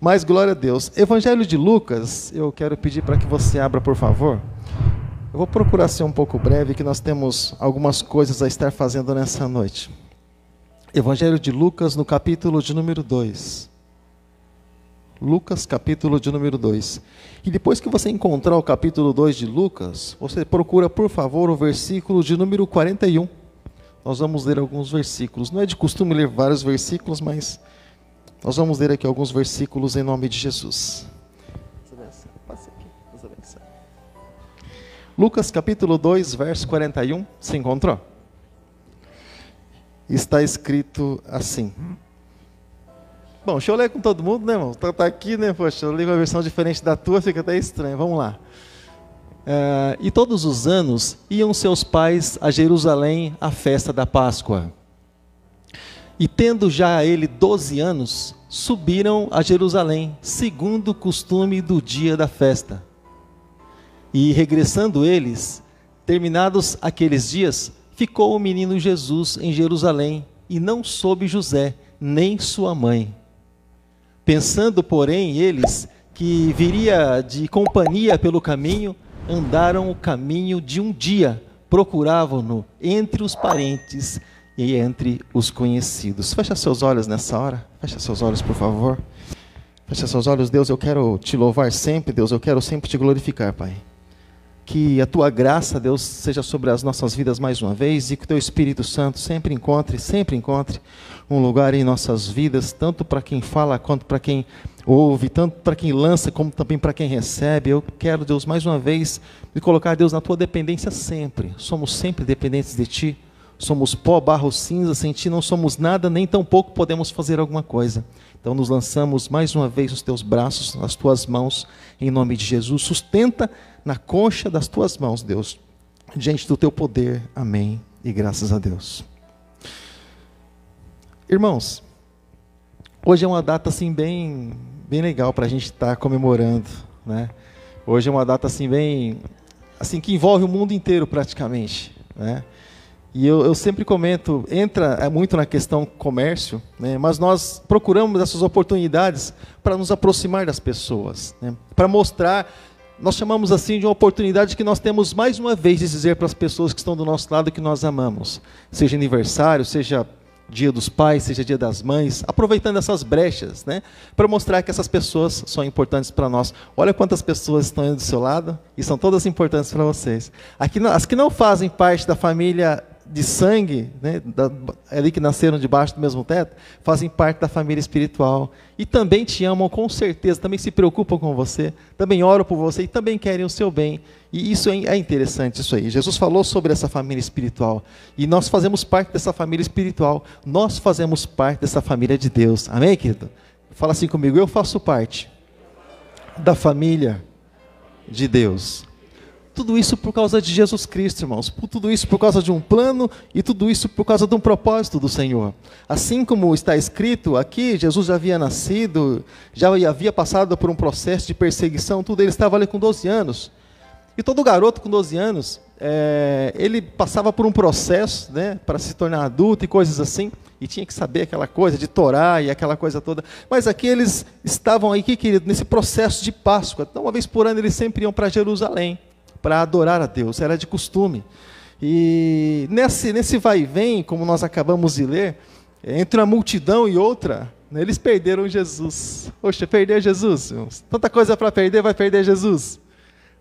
Mas glória a Deus. Evangelho de Lucas, eu quero pedir para que você abra, por favor. Eu vou procurar ser um pouco breve, que nós temos algumas coisas a estar fazendo nessa noite. Evangelho de Lucas, no capítulo de número 2. Lucas, capítulo de número 2. E depois que você encontrar o capítulo 2 de Lucas, você procura, por favor, o versículo de número 41. Nós vamos ler alguns versículos. Não é de costume ler vários versículos, mas nós vamos ler aqui alguns versículos em nome de Jesus. Lucas capítulo 2, verso 41. Você encontrou? Está escrito assim. Bom, deixa eu ler com todo mundo, né, irmão? Está aqui, né? Poxa, eu li uma versão diferente da tua, fica até estranho. Vamos lá. E todos os anos iam seus pais a Jerusalém à festa da Páscoa. E tendo já ele 12 anos, subiram a Jerusalém, segundo o costume do dia da festa. E regressando eles, terminados aqueles dias, ficou o menino Jesus em Jerusalém, e não soube José, nem sua mãe. Pensando, porém, eles que viria de companhia pelo caminho, andaram o caminho de um dia, procuravam-no entre os parentes e entre os conhecidos. Fecha seus olhos nessa hora. Fecha seus olhos, por favor. Fecha seus olhos. Deus, eu quero te louvar sempre. Deus, eu quero sempre te glorificar, Pai. Que a tua graça, Deus, seja sobre as nossas vidas mais uma vez, e que o teu Espírito Santo sempre encontre um lugar em nossas vidas, tanto para quem fala quanto para quem ouve, tanto para quem lança como também para quem recebe. Eu quero, Deus, mais uma vez, me colocar, Deus, na tua dependência sempre. Somos sempre dependentes de ti. Somos pó, barro, cinza, sem ti não somos nada, nem tampouco podemos fazer alguma coisa. Então nos lançamos mais uma vez nos teus braços, nas tuas mãos, em nome de Jesus. Sustenta na concha das tuas mãos, Deus, diante do teu poder. Amém. E graças a Deus. Irmãos, hoje é uma data assim bem legal para a gente estar comemorando, né? Hoje é uma data assim bem, assim, que envolve o mundo inteiro praticamente, né? E eu sempre comento, entra muito na questão comércio, né? Mas nós procuramos essas oportunidades para nos aproximar das pessoas, né? Para mostrar, nós chamamos assim de uma oportunidade que nós temos mais uma vez de dizer para as pessoas que estão do nosso lado que nós amamos. Seja aniversário, seja dia dos pais, seja dia das mães, aproveitando essas brechas, né? Para mostrar que essas pessoas são importantes para nós. Olha quantas pessoas estão aí do seu lado e são todas importantes para vocês. Aqui, as que não fazem parte da família de sangue, né, ali que nasceram debaixo do mesmo teto, fazem parte da família espiritual e também te amam com certeza, também se preocupam com você, também oram por você e também querem o seu bem. E isso é interessante, isso aí. Jesus falou sobre essa família espiritual e nós fazemos parte dessa família espiritual, nós fazemos parte dessa família de Deus. Amém, querido? Fala assim comigo: eu faço parte da família de Deus. Tudo isso por causa de Jesus Cristo, irmãos. Tudo isso por causa de um plano e tudo isso por causa de um propósito do Senhor. Assim como está escrito aqui, Jesus já havia nascido, já havia passado por um processo de perseguição, tudo. Ele estava ali com 12 anos. E todo garoto com 12 anos, ele passava por um processo, né, para se tornar adulto e coisas assim. E tinha que saber aquela coisa de Torá e aquela coisa toda. Mas aqui eles estavam aqui, querido, nesse processo de Páscoa. Então, uma vez por ano, eles sempre iam para Jerusalém para adorar a Deus, era de costume. E nesse vai e vem, como nós acabamos de ler, entre uma multidão e outra, né, eles perderam Jesus. Poxa, perder Jesus, irmãos. Tanta coisa para perder, vai perder Jesus,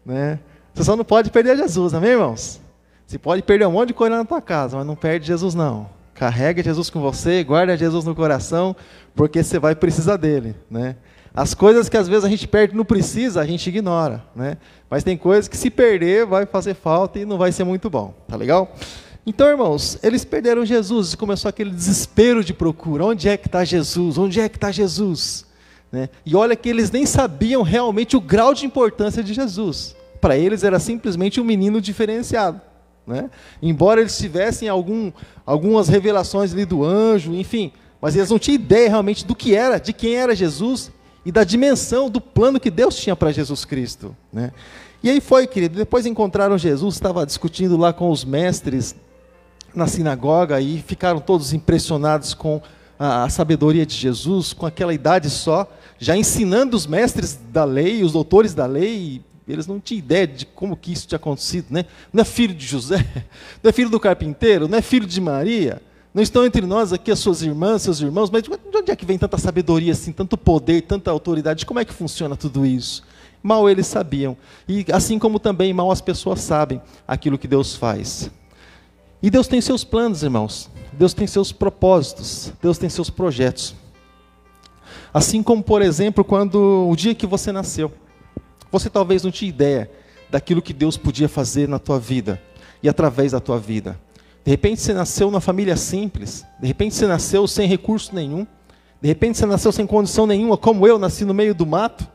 né? Você só não pode perder Jesus, amém, irmãos? Você pode perder um monte de coisa na tua casa, mas não perde Jesus não. Carrega Jesus com você, guarda Jesus no coração, porque você vai precisar dele, né? As coisas que às vezes a gente perde não precisa, a gente ignora, né? Mas tem coisas que se perder vai fazer falta e não vai ser muito bom, tá legal? Então, irmãos, eles perderam Jesus e começou aquele desespero de procura. Onde é que está Jesus? Onde é que está Jesus? Né? E olha que eles nem sabiam realmente o grau de importância de Jesus. Para eles era simplesmente um menino diferenciado, né? Embora eles tivessem algumas revelações ali do anjo, enfim, mas eles não tinham ideia realmente do que era, de quem era Jesus e da dimensão do plano que Deus tinha para Jesus Cristo, né? E aí foi, querido, depois encontraram Jesus, estava discutindo lá com os mestres na sinagoga e ficaram todos impressionados com a sabedoria de Jesus com aquela idade só, já ensinando os mestres da lei, os doutores da lei, eles não tinham ideia de como que isso tinha acontecido, né? Não é filho de José, não é filho do carpinteiro, não é filho de Maria, não estão entre nós aqui as suas irmãs, seus irmãos, mas de onde é que vem tanta sabedoria assim, tanto poder, tanta autoridade? Como é que funciona tudo isso? Mal eles sabiam, e assim como também mal as pessoas sabem aquilo que Deus faz. E Deus tem seus planos, irmãos, Deus tem seus propósitos, Deus tem seus projetos. Assim como, por exemplo, quando o dia que você nasceu, você talvez não tinha ideia daquilo que Deus podia fazer na tua vida e através da tua vida. De repente você nasceu numa família simples, de repente você nasceu sem recurso nenhum, de repente você nasceu sem condição nenhuma, como eu, nasci no meio do mato,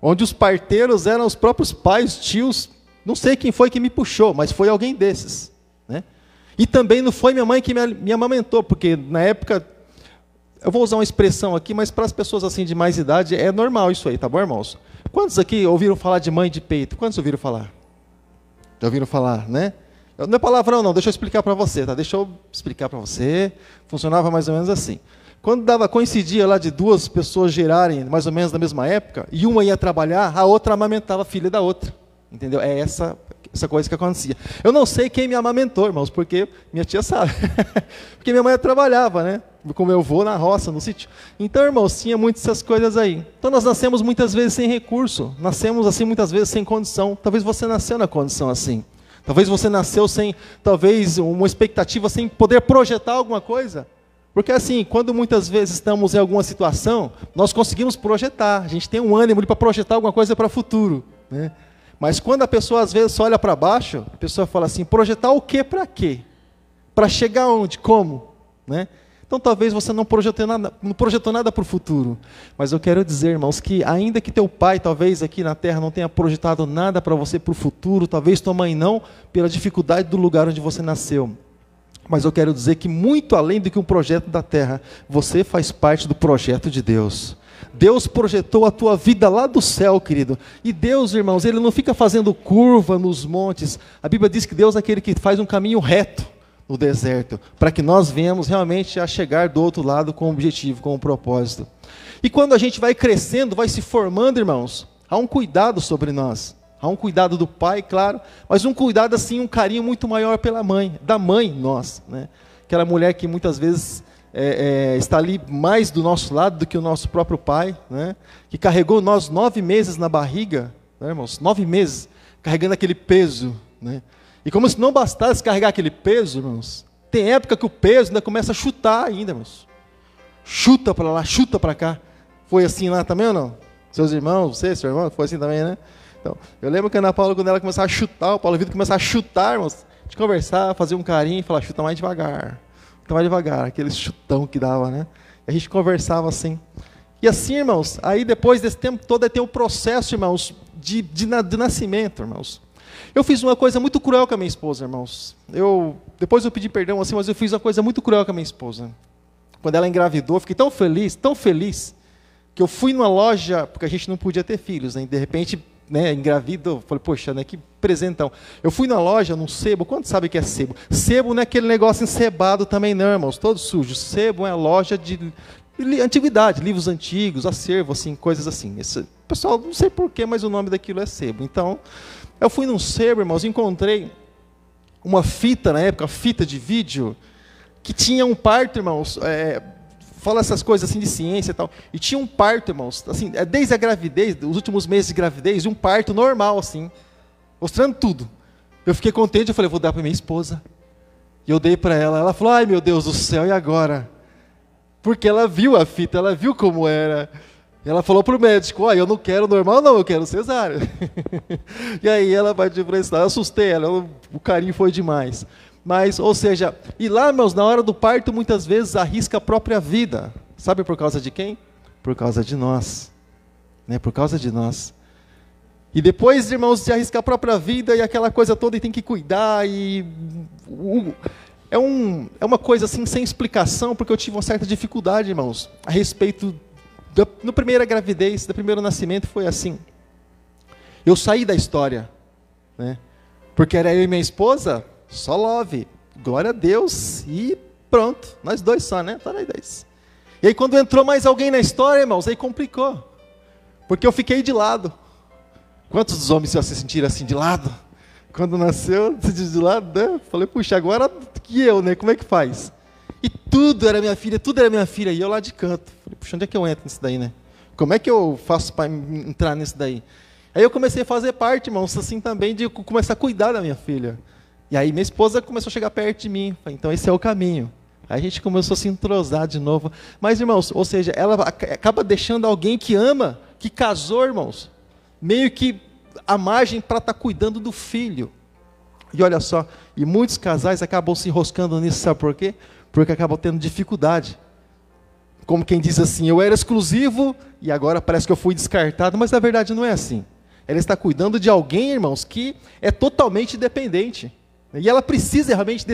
onde os parteiros eram os próprios pais, tios, não sei quem foi que me puxou, mas foi alguém desses, né? E também não foi minha mãe que me amamentou, porque na época, eu vou usar uma expressão aqui, mas para as pessoas assim de mais idade, é normal isso aí, tá bom, irmãos? Quantos aqui ouviram falar de mãe de peito? Quantos ouviram falar? Já ouviram falar, né? Não é palavrão não, deixa eu explicar para você, tá? Deixa eu explicar para você, funcionava mais ou menos assim. Quando coincidia lá de duas pessoas gerarem mais ou menos na mesma época, e uma ia trabalhar, a outra amamentava a filha da outra. Entendeu? É essa coisa que acontecia. Eu não sei quem me amamentou, irmãos, porque minha tia sabe. Porque minha mãe trabalhava, né? Com meu avô na roça, no sítio. Então, irmãos, tinha muitas essas coisas aí. Então, nós nascemos muitas vezes sem recurso. Nascemos assim muitas vezes sem condição. Talvez você nasceu na condição assim. Talvez você nasceu sem, talvez, uma expectativa, sem poder projetar alguma coisa. Porque assim, quando muitas vezes estamos em alguma situação, nós conseguimos projetar. A gente tem um ânimo para projetar alguma coisa para o futuro, né? Mas quando a pessoa às vezes olha para baixo, a pessoa fala assim, projetar o quê para quê? Para chegar onde? Como? Né? Então talvez você não projetou nada para o futuro. Mas eu quero dizer, irmãos, que ainda que teu pai, talvez aqui na terra, não tenha projetado nada para você para o futuro, talvez tua mãe não, pela dificuldade do lugar onde você nasceu. Mas eu quero dizer que muito além do que um projeto da terra, você faz parte do projeto de Deus. Deus projetou a tua vida lá do céu, querido. E Deus, irmãos, Ele não fica fazendo curva nos montes. A Bíblia diz que Deus é aquele que faz um caminho reto no deserto, para que nós venhamos realmente a chegar do outro lado com um objetivo, com um propósito. E quando a gente vai crescendo, vai se formando, irmãos, há um cuidado sobre nós. Há um cuidado do pai, claro, mas um cuidado assim, um carinho muito maior pela mãe, da mãe nós, né? Aquela mulher que muitas vezes está ali mais do nosso lado do que o nosso próprio pai, né? Que carregou nós 9 meses na barriga, né, irmãos? 9 meses, carregando aquele peso, né? E como se não bastasse carregar aquele peso, irmãos, tem época que o peso ainda começa a chutar ainda, irmãos. Chuta para lá, chuta para cá. Foi assim lá também ou não? Seus irmãos, você, seu irmão, foi assim também, né? Então, eu lembro que a Ana Paula, quando ela começava a chutar, o Paulo Vitor começava a chutar, irmãos, de conversar, fazer um carinho e falar, chuta mais devagar, aquele chutão que dava, né? E a gente conversava assim. E assim, irmãos, aí depois desse tempo todo, tem o processo, irmãos, de nascimento, irmãos. Eu fiz uma coisa muito cruel com a minha esposa, irmãos. Depois eu pedi perdão, assim, mas eu fiz uma coisa muito cruel com a minha esposa. Quando ela engravidou, eu fiquei tão feliz, que eu fui numa loja, porque a gente não podia ter filhos, né? De repente, né, engravido, falei, poxa, né, que presentão. Eu fui na loja, num sebo, quanto sabe que é sebo? Sebo não é aquele negócio encebado também não, irmãos, todo sujo. Sebo é a loja de antiguidade, livros antigos, acervo, assim, coisas assim. Pessoal, não sei porquê, mas o nome daquilo é sebo. Então, eu fui num sebo, irmãos, encontrei uma fita, na época, fita de vídeo, que tinha um parto, irmãos, fala essas coisas assim de ciência e tal, e tinha um parto, irmãos, assim, desde a gravidez, os últimos meses de gravidez, um parto normal, assim, mostrando tudo. Eu fiquei contente, eu falei, vou dar para minha esposa. E eu dei para ela, ela falou, ai meu Deus do céu, e agora? Porque ela viu a fita, ela viu como era. E ela falou para o médico, eu não quero normal não, eu quero cesárea. E aí ela partiu para isso, eu assustei ela, o carinho foi demais. Mas, ou seja, e lá, irmãos, na hora do parto, muitas vezes arrisca a própria vida. Sabe por causa de quem? Por causa de nós. Né? Por causa de nós. E depois, irmãos, de arriscar a própria vida e aquela coisa toda, e tem que cuidar, e é uma coisa assim, sem explicação, porque eu tive uma certa dificuldade, irmãos, a respeito, na primeira gravidez, do primeiro nascimento, foi assim. Eu saí da história, né? Porque era eu e minha esposa, só love, glória a Deus, e pronto, nós dois só, né? Só nós dois. E aí quando entrou mais alguém na história, irmãos, aí complicou. Porque eu fiquei de lado. Quantos dos homens já se sentiram assim, de lado? Quando nasceu, de lado, né? Falei, puxa, agora que eu, né? Como é que faz? E tudo era minha filha, e eu lá de canto. Falei, puxa, onde é que eu entro nisso daí, né? Como é que eu faço para entrar nisso daí? Aí eu comecei a fazer parte, irmãos, assim também, de começar a cuidar da minha filha. E aí minha esposa começou a chegar perto de mim. Falei, então esse é o caminho. Aí a gente começou a se entrosar de novo. Mas, irmãos, ou seja, ela acaba deixando alguém que ama, que casou, irmãos, meio que à margem para estar cuidando do filho. E olha só, e muitos casais acabam se enroscando nisso, sabe por quê? Porque acabam tendo dificuldade. Como quem diz assim, eu era exclusivo e agora parece que eu fui descartado, mas na verdade não é assim. Ela está cuidando de alguém, irmãos, que é totalmente dependente. E ela precisa realmente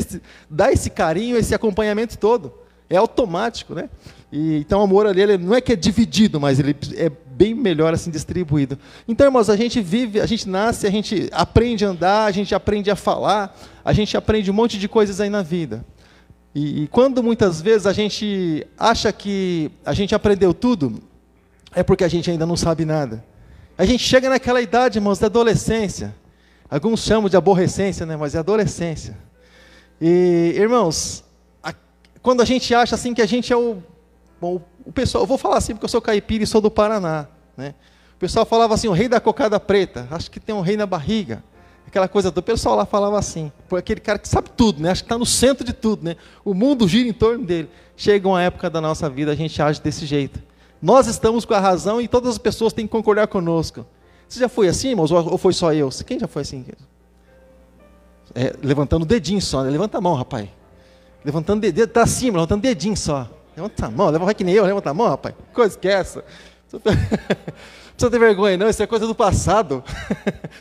dar esse carinho, esse acompanhamento todo. É automático, né? E, então o amor ali, ele não é que é dividido, mas ele é bem melhor assim distribuído. Então, irmãos, a gente vive, a gente nasce, a gente aprende a andar, a gente aprende a falar, a gente aprende um monte de coisas aí na vida. E quando muitas vezes a gente acha que a gente aprendeu tudo, é porque a gente ainda não sabe nada. A gente chega naquela idade, irmãos, da adolescência. Alguns chamam de aborrecência, né? Mas é adolescência. E, irmãos, quando a gente acha assim que a gente é o pessoal, eu vou falar assim porque eu sou caipira e sou do Paraná, né? O pessoal falava assim, o rei da cocada preta, acho que tem um rei na barriga. Aquela coisa do pessoal lá falava assim, por aquele cara que sabe tudo, né? Acho que está no centro de tudo, né? O mundo gira em torno dele. Chega uma época da nossa vida, a gente age desse jeito. Nós estamos com a razão e todas as pessoas têm que concordar conosco. Você já foi assim, irmãos? Ou foi só eu? Quem já foi assim? Levantando o dedinho só, né? Levanta a mão, rapaz. Levantando o dedinho, está acima, levantando o dedinho só. Levanta a mão, vai que nem eu, levanta a mão, rapaz. Coisa que é essa? Não precisa ter vergonha, não, isso é coisa do passado.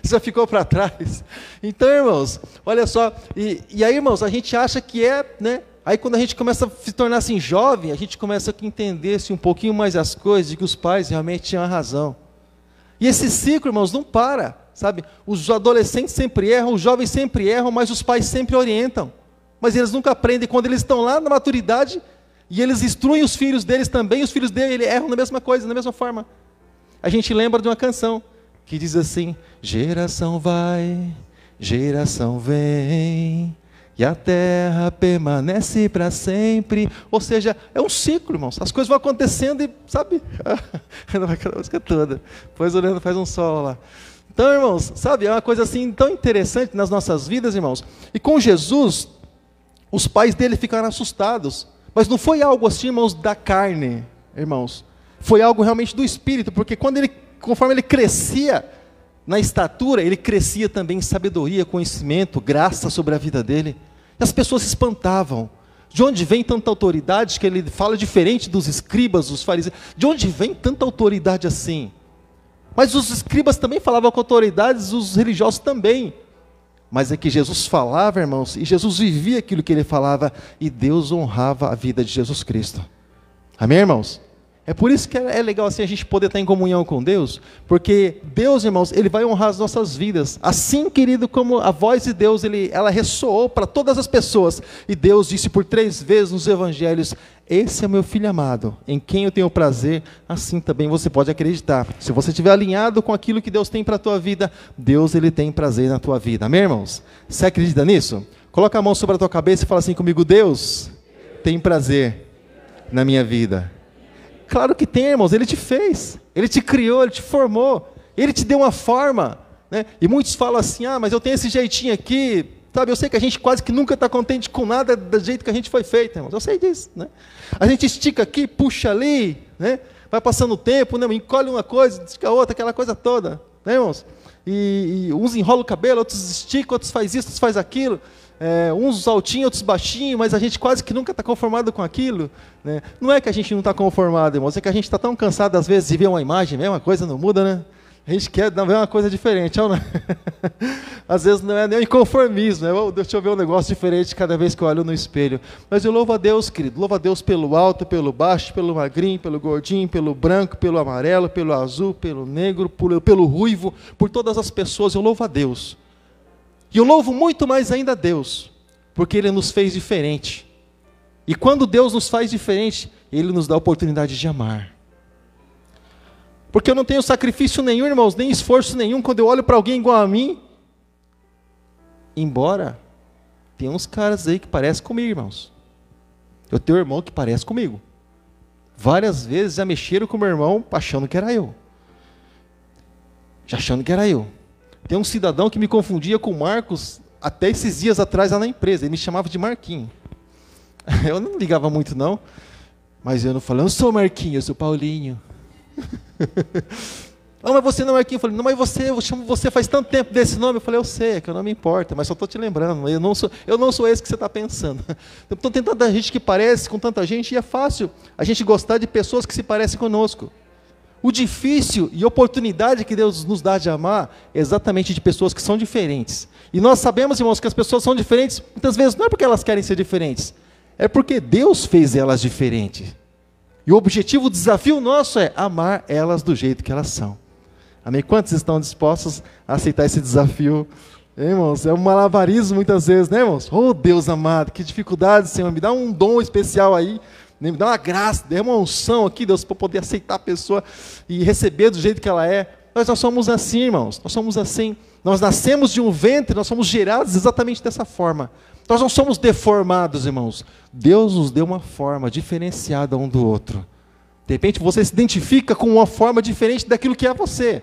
Isso já ficou para trás. Então, irmãos, olha só, e aí, irmãos, a gente acha que né? Aí quando a gente começa a se tornar assim jovem, a gente começa a entender um pouquinho mais as coisas, de que os pais realmente tinham a razão. E esse ciclo, irmãos, não para, sabe? Os adolescentes sempre erram, os jovens sempre erram, mas os pais sempre orientam. Mas eles nunca aprendem. Quando eles estão lá na maturidade, e eles instruem os filhos deles também, os filhos deles erram na mesma coisa, da mesma forma. A gente lembra de uma canção que diz assim, geração vai, geração vem, e a terra permanece para sempre. Ou seja, é um ciclo, irmãos. As coisas vão acontecendo e, sabe, não vai aquela música toda. Depois o Leandro faz um solo lá. Então, irmãos, sabe, é uma coisa assim tão interessante nas nossas vidas, irmãos. E com Jesus, os pais dele ficaram assustados. Mas não foi algo assim, irmãos, da carne, irmãos. Foi algo realmente do Espírito, porque conforme ele crescia na estatura, ele crescia também em sabedoria, conhecimento, graça sobre a vida dele. E as pessoas se espantavam. De onde vem tanta autoridade, que ele fala diferente dos escribas, dos fariseus. De onde vem tanta autoridade assim? Mas os escribas também falavam com autoridades, os religiosos também. Mas é que Jesus falava, irmãos, e Jesus vivia aquilo que ele falava, e Deus honrava a vida de Jesus Cristo. Amém, irmãos? É por isso que é legal assim a gente poder estar em comunhão com Deus, porque Deus, irmãos, Ele vai honrar as nossas vidas. Assim, querido, como a voz de Deus, ela ressoou para todas as pessoas, e Deus disse por 3 vezes nos evangelhos, esse é o meu filho amado, em quem eu tenho prazer, assim também você pode acreditar. Se você estiver alinhado com aquilo que Deus tem para a tua vida, Deus, Ele tem prazer na tua vida. Amém, irmãos? Você acredita nisso? Coloca a mão sobre a tua cabeça e fala assim comigo, Deus tem prazer na minha vida. Claro que tem, irmãos, Ele te fez, Ele te criou, Ele te formou, Ele te deu uma forma, né? E muitos falam assim, mas eu tenho esse jeitinho aqui, sabe, eu sei que a gente quase que nunca está contente com nada do jeito que a gente foi feito, irmãos, eu sei disso, né? A gente estica aqui, puxa ali, né? Vai passando o tempo, né? Encolhe uma coisa, estica outra, aquela coisa toda, né, irmãos? E uns enrolam o cabelo, outros esticam, outros faz isso, outros faz aquilo. Uns altinhos, outros baixinhos, mas a gente quase que nunca está conformado com aquilo, né? Não é que a gente não está conformado, irmãos, é que a gente está tão cansado às vezes de ver uma imagem, mesma coisa não muda, né? A gente quer ver uma coisa diferente, não? Às vezes não é nem inconformismo, né? Deixa eu ver um negócio diferente cada vez que eu olho no espelho. Mas eu louvo a Deus, querido, louvo a Deus pelo alto, pelo baixo, pelo magrinho, pelo gordinho, pelo branco, pelo amarelo, pelo azul, pelo negro, pelo ruivo, por todas as pessoas, eu louvo a Deus. E eu louvo muito mais ainda a Deus, porque Ele nos fez diferente. E quando Deus nos faz diferente, Ele nos dá a oportunidade de amar. Porque eu não tenho sacrifício nenhum, irmãos, nem esforço nenhum quando eu olho para alguém igual a mim. Embora tem uns caras aí que parecem comigo, irmãos. Eu tenho um irmão que parece comigo. Várias vezes já mexeram com o meu irmão achando que era eu. Já achando que era eu. Tem um cidadão que me confundia com o Marcos até esses dias atrás lá na empresa. Ele me chamava de Marquinho. Eu não ligava muito não. Mas eu não falei, eu não sou Marquinho, eu sou Paulinho. Ah, mas você não é Marquinho. Eu falei, não, mas eu chamo você faz tanto tempo desse nome. Eu falei, eu sei, é que o nome importa, mas só estou te lembrando. Eu não sou esse que você está pensando. Então tem tanta gente que parece com tanta gente e é fácil a gente gostar de pessoas que se parecem conosco. O difícil e oportunidade que Deus nos dá de amar é exatamente de pessoas que são diferentes. E nós sabemos, irmãos, que as pessoas são diferentes, muitas vezes não é porque elas querem ser diferentes, é porque Deus fez elas diferentes. E o objetivo, o desafio nosso é amar elas do jeito que elas são. Amém? Quantos estão dispostos a aceitar esse desafio? Irmãos, é um malabarismo muitas vezes, né, irmãos? Oh, Deus amado, que dificuldade, Senhor, me dá um dom especial aí, me dá uma graça, dê uma unção aqui, Deus, para poder aceitar a pessoa e receber do jeito que ela é. Nós somos assim, irmãos, nós somos assim. Nós nascemos de um ventre, nós somos gerados exatamente dessa forma. Nós não somos deformados, irmãos. Deus nos deu uma forma diferenciada um do outro. De repente você se identifica com uma forma diferente daquilo que é você.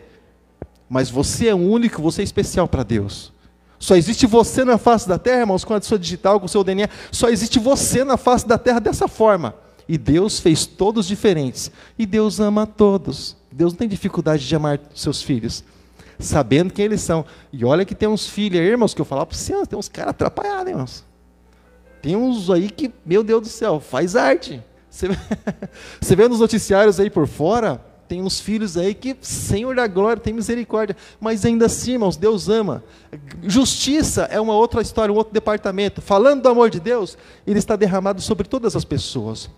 Mas você é único, você é especial para Deus. Só existe você na face da terra, irmãos, com a sua digital, com o seu DNA. Só existe você na face da terra dessa forma. E Deus fez todos diferentes. E Deus ama a todos. Deus não tem dificuldade de amar seus filhos, sabendo quem eles são. E olha que tem uns filhos aí, irmãos, que eu falava para você, tem uns caras atrapalhados, irmãos. Tem uns aí que, meu Deus do céu, faz arte. Você vê nos noticiários aí por fora, tem uns filhos aí que, Senhor da glória, tem misericórdia. Mas ainda assim, irmãos, Deus ama. Justiça é uma outra história, um outro departamento. Falando do amor de Deus, ele está derramado sobre todas as pessoas.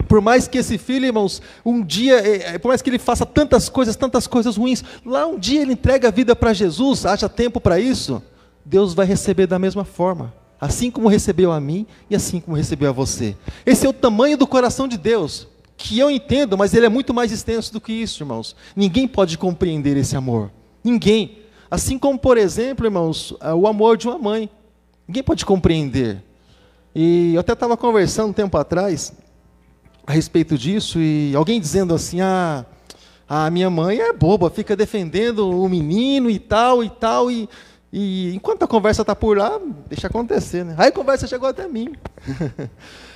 Por mais que esse filho, irmãos, um dia, por mais que ele faça tantas coisas ruins, lá um dia ele entrega a vida para Jesus, haja tempo para isso, Deus vai receber da mesma forma. Assim como recebeu a mim e assim como recebeu a você. Esse é o tamanho do coração de Deus, que eu entendo, mas ele é muito mais extenso do que isso, irmãos. Ninguém pode compreender esse amor. Ninguém. Assim como, por exemplo, irmãos, o amor de uma mãe. Ninguém pode compreender. E eu até estava conversando um tempo atrás a respeito disso, e alguém dizendo assim, a minha mãe é boba, fica defendendo o menino e tal, e enquanto a conversa está por lá, deixa acontecer, né? Aí a conversa chegou até mim.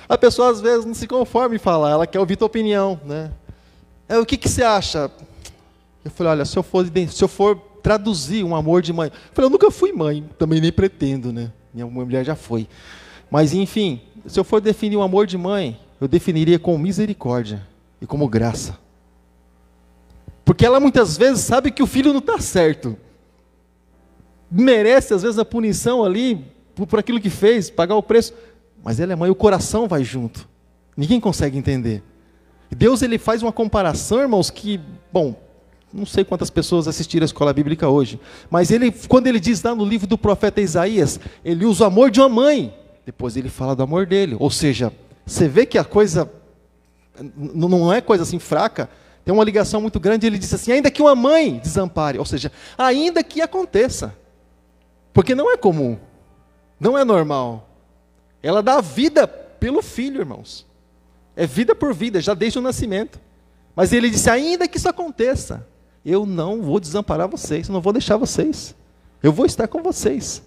A pessoa às vezes não se conforma em falar, ela quer ouvir tua opinião, né? O que você acha? Eu falei, olha, se eu for traduzir um amor de mãe, eu falei, eu nunca fui mãe, também nem pretendo, né? Minha mulher já foi. Mas enfim, se eu for definir um amor de mãe, eu definiria como misericórdia e como graça. Porque ela muitas vezes sabe que o filho não está certo. Merece às vezes a punição ali, por aquilo que fez, pagar o preço. Mas ela é mãe, o coração vai junto. Ninguém consegue entender. Deus, ele faz uma comparação, irmãos, que, bom, não sei quantas pessoas assistiram a escola bíblica hoje, mas quando ele diz lá no livro do profeta Isaías, ele usa o amor de uma mãe, depois ele fala do amor dele. Ou seja, você vê que a coisa não é coisa assim fraca, tem uma ligação muito grande. Ele diz assim, ainda que uma mãe desampare, ou seja, ainda que aconteça, porque não é comum, não é normal. Ela dá vida pelo filho, irmãos. É vida por vida, já desde o nascimento. Mas ele disse, ainda que isso aconteça, eu não vou desamparar vocês, eu não vou deixar vocês. Eu vou estar com vocês.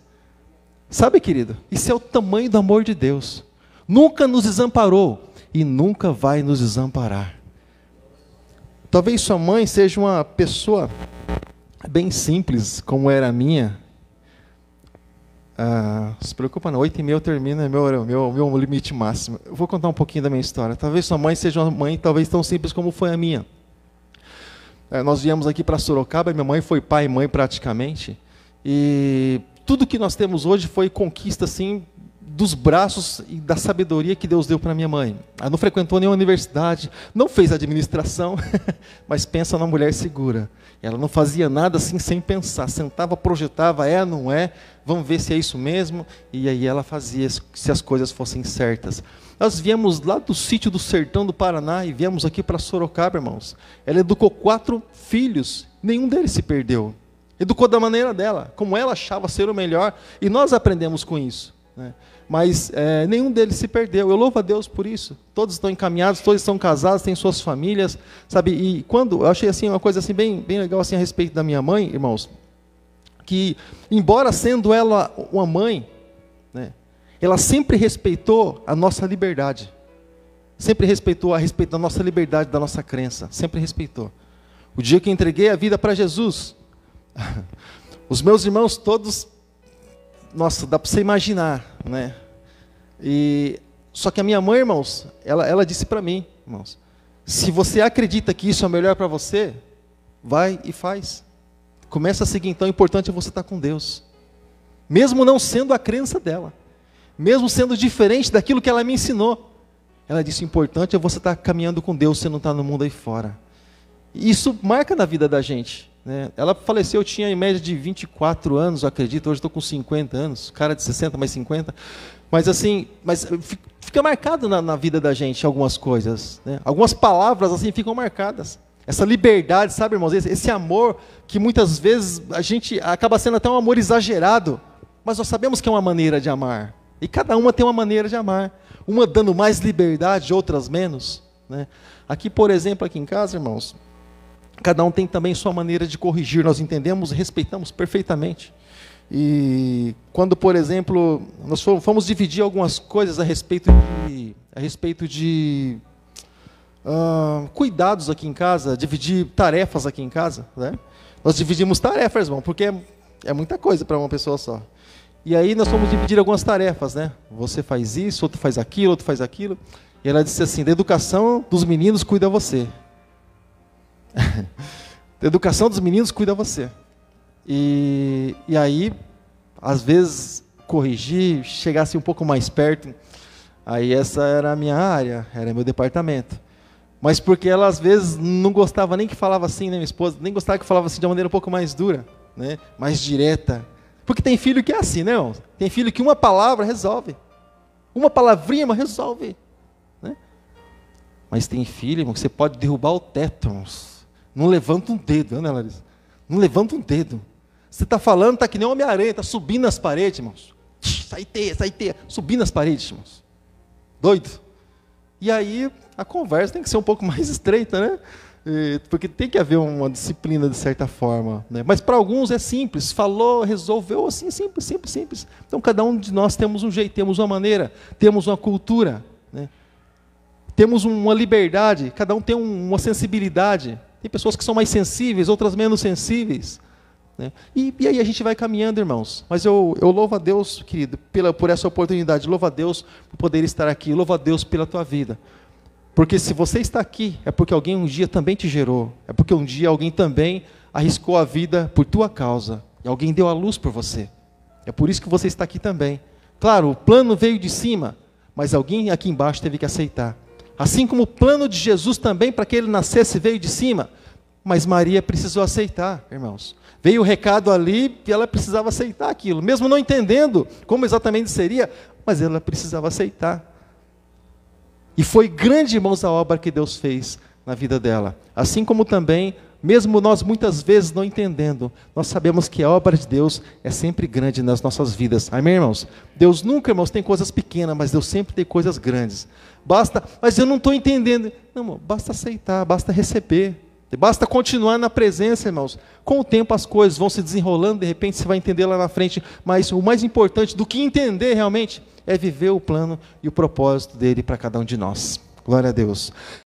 Sabe, querido, isso é o tamanho do amor de Deus. Nunca nos desamparou e nunca vai nos desamparar. Talvez sua mãe seja uma pessoa bem simples, como era a minha. Se preocupa não, 8h30 eu termino, é meu limite máximo. Eu vou contar um pouquinho da minha história. Talvez sua mãe seja uma mãe talvez tão simples como foi a minha. Nós viemos aqui para Sorocaba, minha mãe foi pai e mãe praticamente, e tudo que nós temos hoje foi conquista assim, dos braços e da sabedoria que Deus deu para minha mãe. Ela não frequentou nenhuma universidade, não fez administração, mas pensa na mulher segura. Ela não fazia nada assim sem pensar, sentava, projetava, não é, vamos ver se é isso mesmo, e aí ela fazia se as coisas fossem certas. Nós viemos lá do sítio do sertão do Paraná e viemos aqui para Sorocaba, irmãos. Ela educou 4 filhos, nenhum deles se perdeu. Educou da maneira dela, como ela achava ser o melhor, e nós aprendemos com isso, né? Mas nenhum deles se perdeu. Eu louvo a Deus por isso. Todos estão encaminhados, todos estão casados, têm suas famílias, sabe? E quando eu achei assim uma coisa assim bem legal assim a respeito da minha mãe, irmãos, que embora sendo ela uma mãe, né, ela sempre respeitou a nossa liberdade. Sempre respeitou a respeito da nossa liberdade, da nossa crença, sempre respeitou. O dia que eu entreguei a vida para Jesus, os meus irmãos todos, nossa, dá para você imaginar, né? Só que a minha mãe, irmãos, ela disse para mim, irmãos, se você acredita que isso é o melhor para você, vai e faz. Começa a seguir, então, o importante é você estar com Deus. Mesmo não sendo a crença dela, mesmo sendo diferente daquilo que ela me ensinou. Ela disse, o importante é você estar caminhando com Deus, você não está no mundo aí fora. E isso marca na vida da gente, né? Ela faleceu, eu tinha em média de 24 anos, eu acredito, hoje estou com 50 anos, cara de 60 mais 50, mas assim, fica marcado na vida da gente algumas coisas, né? Algumas palavras assim ficam marcadas, essa liberdade, sabe, irmãos, esse amor que muitas vezes a gente acaba sendo até um amor exagerado, mas nós sabemos que é uma maneira de amar, e cada uma tem uma maneira de amar, uma dando mais liberdade, outras menos, né? Aqui, por exemplo, aqui em casa, irmãos, cada um tem também sua maneira de corrigir, nós entendemos e respeitamos perfeitamente. E quando, por exemplo, nós fomos dividir algumas coisas a respeito de cuidados aqui em casa, dividir tarefas aqui em casa, né? Nós dividimos tarefas, irmão, porque é muita coisa para uma pessoa só. E aí nós fomos dividir algumas tarefas, né? Você faz isso, outro faz aquilo, outro faz aquilo. E ela disse assim, da educação dos meninos cuida você. Da educação dos meninos cuida você. E aí, às vezes, corrigir, chegasse um pouco mais perto, aí essa era a minha área, era meu departamento. Mas porque ela, às vezes, não gostava nem que falava assim, né, minha esposa, nem gostava que falava assim de uma maneira um pouco mais dura, né, mais direta. Porque tem filho que é assim, né, irmão? Tem filho que uma palavra resolve. Uma palavrinha, mas resolve, né? Mas tem filho, irmão, que você pode derrubar o teto, irmãos. Não levanta um dedo, né, Larissa? Não levanta um dedo. Você está falando, está que nem Homem-Aranha, está subindo nas paredes, irmãos. Sai teia, subindo nas paredes, irmãos. Doido. E aí, a conversa tem que ser um pouco mais estreita, né? Porque tem que haver uma disciplina de certa forma, né? Mas para alguns é simples, falou, resolveu, assim, simples. Então, cada um de nós temos um jeito, temos uma maneira, temos uma cultura, né? Temos uma liberdade, cada um tem uma sensibilidade. Tem pessoas que são mais sensíveis, outras menos sensíveis, né? E aí a gente vai caminhando, irmãos. Mas eu louvo a Deus, querido, por essa oportunidade. Louvo a Deus por poder estar aqui. Louvo a Deus pela tua vida. Porque se você está aqui, é porque alguém um dia também te gerou. É porque um dia alguém também arriscou a vida por tua causa. E alguém deu a luz por você. É por isso que você está aqui também. Claro, o plano veio de cima, mas alguém aqui embaixo teve que aceitar. Assim como o plano de Jesus também, para que ele nascesse, veio de cima, mas Maria precisou aceitar, irmãos. Veio o recado ali e ela precisava aceitar aquilo, mesmo não entendendo como exatamente seria, mas ela precisava aceitar. E foi grande, irmãos, a obra que Deus fez na vida dela. Assim como também, mesmo nós muitas vezes não entendendo, nós sabemos que a obra de Deus é sempre grande nas nossas vidas. Amém, irmãos? Deus nunca, irmãos, tem coisas pequenas, mas Deus sempre tem coisas grandes. Basta, mas eu não estou entendendo. Não, irmão, basta aceitar, basta receber. Basta continuar na presença, irmãos. Com o tempo as coisas vão se desenrolando, de repente você vai entender lá na frente. Mas o mais importante do que entender realmente é viver o plano e o propósito dele para cada um de nós. Glória a Deus.